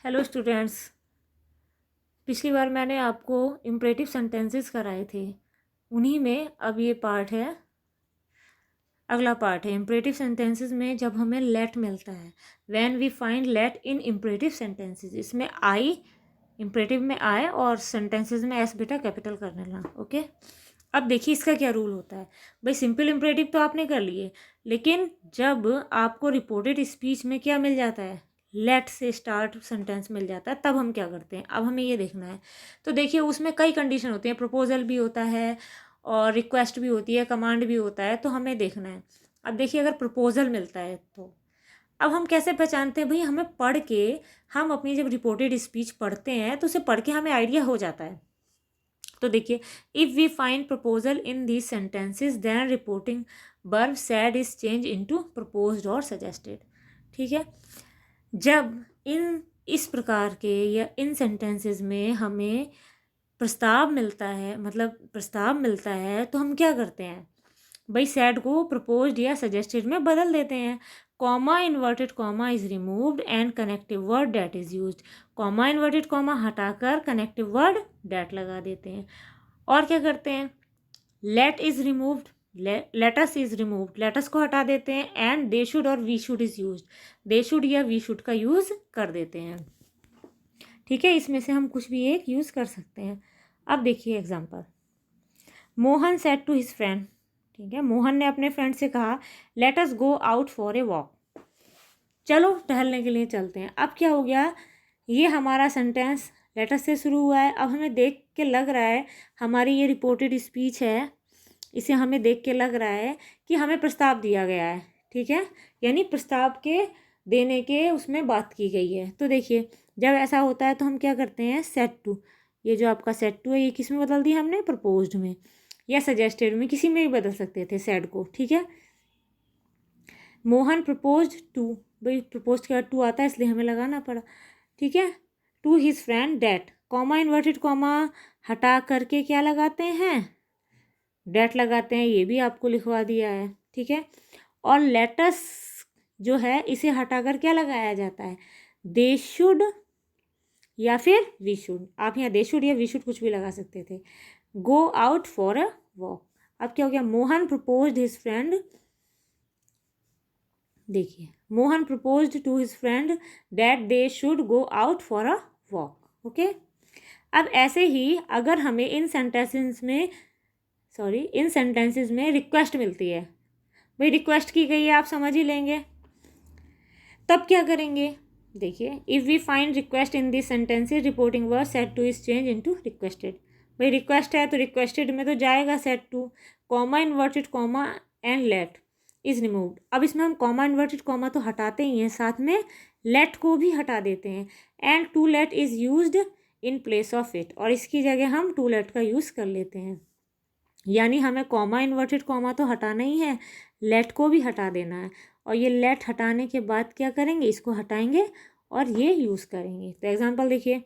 Hello students. पिछली बार मैंने आपको इम्परेटिव सेंटेंसेस कराए थे, उन्हीं में अब ये पार्ट है, अगला पार्ट है इम्परेटिव सेंटेंसेस में जब हमें लेट मिलता है, when we find let in imperative sentences. इसमें आई इम्परेटिव में आए और सेंटेंसेस में एस बेटा कैपिटल कर लेना। ओके, अब देखिए इसका क्या रूल होता है। भाई सिंपल इम्परेटिव तो आपने कर लिए, लेकिन जब आपको रिपोर्टेड स्पीच में क्या मिल जाता है, लेट से स्टार्ट सेंटेंस मिल जाता है, तब हम क्या करते हैं, अब हमें ये देखना है। तो देखिए उसमें कई कंडीशन होती हैं, प्रपोजल भी होता है और रिक्वेस्ट भी होती है, कमांड भी होता है, तो हमें देखना है। अब देखिए अगर प्रपोजल मिलता है तो अब हम कैसे पहचानते हैं, भाई हमें पढ़ के, हम अपनी जब रिपोर्टेड स्पीच पढ़ते हैं तो उसे पढ़ के हमें आइडिया हो जाता है। तो देखिए, if we find proposal in these sentences then reporting verb said is change into proposed और सजेस्टेड। ठीक है, जब इस प्रकार के या इन सेंटेंसेस में हमें प्रस्ताव मिलता है, मतलब प्रस्ताव मिलता है, तो हम क्या करते हैं, भाई सैड को प्रपोज्ड या सजेस्टेड में बदल देते हैं। Comma inverted comma is removed and connective word that is used. Comma inverted comma हटाकर कनेक्टिव वर्ड डैट लगा देते हैं। और क्या करते हैं, let is removed, let's is removed, let's को हटा देते हैं एंड दे शुड और we should is used, they should या वी शुड का यूज कर देते हैं। ठीक है, इसमें से हम कुछ भी एक यूज कर सकते हैं। अब देखिए example, Mohan said to his friend. ठीक है, मोहन ने अपने फ्रेंड से कहा let us go out for a walk, चलो टहलने के लिए चलते हैं। अब क्या हो गया, ये हमारा सेंटेंस लेटर से शुरू हुआ है। अब हमें देख के लग रहा है, हमारी ये रिपोर्टेड स्पीच है, इसे हमें देख के लग रहा है कि हमें प्रस्ताव दिया गया है। ठीक है, यानी प्रस्ताव के देने के उसमें बात की गई है। तो देखिए जब ऐसा होता है तो हम क्या करते हैं, सेट टू, ये जो आपका सेट टू है ये किस में बदल दिया हमने, प्रपोज्ड में या सजेस्टेड में, किसी में भी बदल सकते थे सेड को। ठीक है, मोहन प्रपोज्ड टू, भाई प्रपोज के बाद टू आता है इसलिए हमें लगाना पड़ा। ठीक है, to his friend that, comma inverted comma हटा करके क्या लगाते हैं, डैट लगाते हैं, ये भी आपको लिखवा दिया है। ठीक है, और लेटस जो है इसे हटाकर क्या लगाया जाता है, दे शुड या फिर वी शुड। आप यहाँ दे शुड या वी शुड कुछ भी लगा सकते थे। Go out for a walk, अब क्या हो गया, मोहन प्रपोज्ड हिज फ्रेंड, देखिए Mohan proposed to his friend that they should go out for a walk. Okay, अब ऐसे ही अगर हमें इन सेंटेंसेस में रिक्वेस्ट मिलती है, भाई रिक्वेस्ट की गई है, आप समझ ही लेंगे, तब क्या करेंगे। देखिए, if we find request in this sentences reporting word said to is change into requested. भाई रिक्वेस्ट है तो रिक्वेस्टेड में तो जाएगा said to, comma inverted comma and let is removed. अब इसमें हम कॉमा इन्वर्टेड कॉमा तो हटाते ही हैं, साथ में लेट को भी हटा देते हैं, and to let is used in place of it, और इसकी जगह हम टू लेट का यूज़ कर लेते हैं। यानी हमें कॉमा इन्वर्टेड कॉमा तो हटाना ही है, लेट को भी हटा देना है, और ये लेट हटाने के बाद क्या करेंगे, इसको हटाएंगे और ये यूज़ करेंगे। तो एग्जांपल देखिए,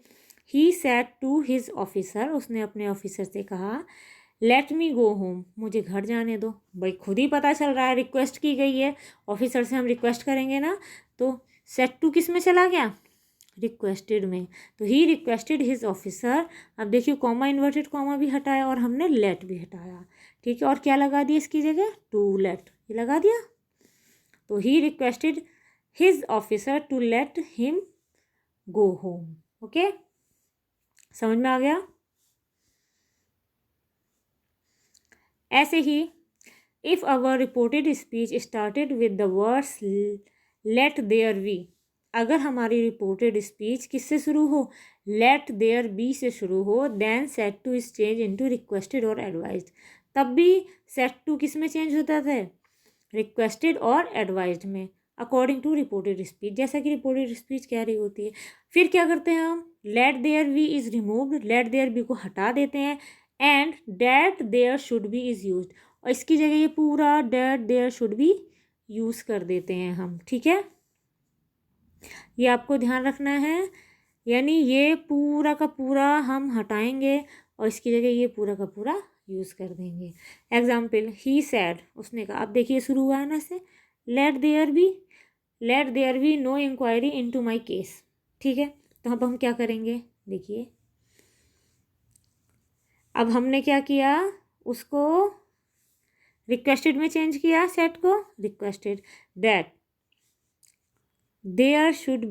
he said to his officer, उसने अपने ऑफिसर से कहा लेट मी गो होम, मुझे घर जाने दो। भाई खुद ही पता चल रहा है रिक्वेस्ट की गई है, ऑफिसर से हम रिक्वेस्ट करेंगे ना, तो सेड टू किस में चला गया, रिक्वेस्टेड में। तो ही रिक्वेस्टेड हिज ऑफिसर, अब देखिए कॉमा इन्वर्टेड कॉमा भी हटाया और हमने लेट भी हटाया। ठीक है, और क्या लगा दिया इसकी जगह, टू लेट, ये लगा दिया। तो he requested his officer to let him go home. Okay, समझ में आ गया। ऐसे ही if our reported speech started with the words let there be, अगर हमारी रिपोर्टेड स्पीच किससे शुरू हो, लेट देयर बी से शुरू हो, then said to is change into requested और एडवाइज्ड। तब भी सेट टू किस में चेंज होता था, रिक्वेस्टेड और एडवाइज्ड में, अकॉर्डिंग टू रिपोर्टेड स्पीच, जैसा कि रिपोर्टेड स्पीच कह रही होती है। फिर क्या करते हैं हम, let there be is removed, let there be को हटा देते हैं, and that there should be is used, और इसकी जगह ये पूरा that there should be use कर देते हैं हम। ठीक है, ये आपको ध्यान रखना है, यानी ये पूरा का पूरा हम हटाएंगे और इसकी जगह ये पूरा का पूरा यूज़ कर देंगे। एग्जाम्पल, ही सैड, उसने कहा, अब देखिए शुरू हुआ है ना से, let there be no inquiry into my case. ठीक है, तो अब हम क्या करेंगे, देखिए अब हमने क्या किया, उसको रिक्वेस्टेड में चेंज किया, सेट को requested that there should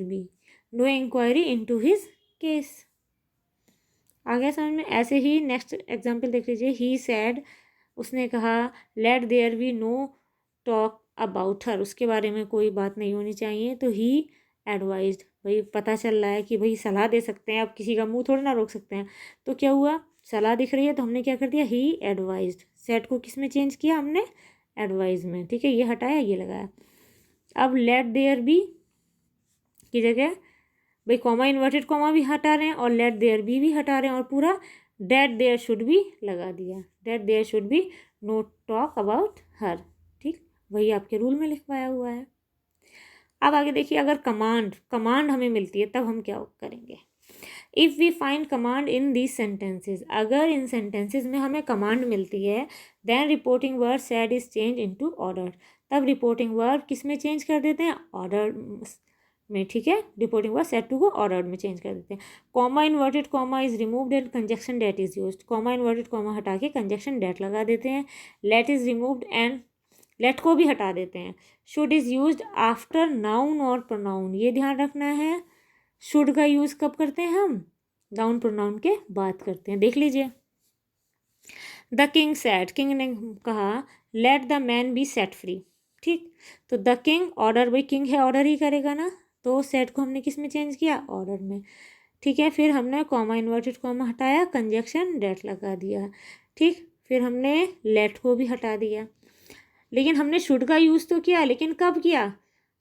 be no inquiry into his case. आ गया समझ में। ऐसे ही नेक्स्ट एग्जाम्पल देख लीजिए, ही सैड, उसने कहा let there be no talk about her, उसके बारे में कोई बात नहीं होनी चाहिए। तो ही एडवाइज्ड, भाई पता चल रहा है कि भाई सलाह दे सकते हैं, अब किसी का मुंह थोड़ी ना रोक सकते हैं। तो क्या हुआ, सलाह दिख रही है तो हमने क्या कर दिया, ही एडवाइज्ड, सेट को किस में चेंज किया हमने, एडवाइज में। ठीक है, ये हटाया ये लगाया। अब लेट देयर बी की जगह भाई कॉमा इन्वर्टेड कॉमा भी हटा रहे हैं और लेट देयर बी भी हटा रहे हैं और पूरा डेट देयर शुड भी लगा दिया, that there should be no talk about her. ठीक, वही आपके रूल में लिखवाया हुआ है। अब आगे देखिए, अगर कमांड हमें मिलती है तब हम क्या करेंगे। If we find command in these sentences, अगर इन सेंटेंसेज में हमें कमांड मिलती है, then reporting word said is change into order, तब रिपोर्टिंग वर्ड किस में चेंज कर देते हैं, ऑर्डर में। ठीक है, रिपोर्टिंग वर्ड सेड टू को ऑर्डर में चेंज कर देते हैं। Comma inverted comma is removed and conjunction that is used, comma inverted comma हटा के कंजक्शन डेट लगा देते हैं। Let is removed and let को भी हटा देते हैं। Should is used after noun और प्रोनाउन, ये ध्यान रखना है, शुड का यूज़ कब करते हैं हम, नाउन प्रोनाउन के बात करते हैं। देख लीजिए, द किंग सैड, किंग ने कहा let the man B set free. ठीक, तो द किंग, ऑर्डर, भाई किंग है ऑर्डर ही करेगा ना, तो सेट को हमने किस में चेंज किया, ऑर्डर में। ठीक है, फिर हमने कॉमा इन्वर्टेड कॉमा हटाया, कंजक्शन डेट लगा दिया। ठीक, फिर हमने लेट को भी हटा दिया, लेकिन हमने शुड का यूज़ तो किया, लेकिन कब किया,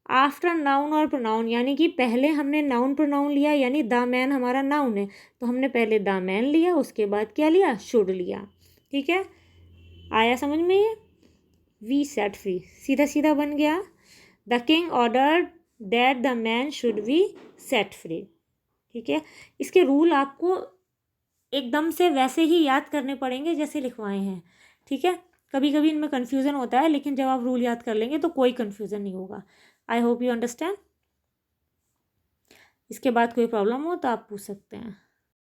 आफ्टर नाउन और प्रोनाउन, यानी कि पहले हमने नाउन प्रोनाउन लिया, यानी द मैन हमारा नाउन है तो हमने पहले द मैन लिया, उसके बाद क्या लिया, शुड लिया। ठीक है, आया समझ में ये, वी सेट फ्री सीधा सीधा बन गया, the king order that the man should be set free. ठीक है, इसके रूल आपको एकदम से वैसे ही याद करने पड़ेंगे जैसे लिखवाए हैं। ठीक है, कभी कभी इनमें कन्फ्यूज़न होता है, लेकिन जब आप रूल याद कर लेंगे तो कोई कन्फ्यूज़न नहीं होगा। I hope you understand. इसके बाद कोई प्रॉब्लम हो तो आप पूछ सकते हैं।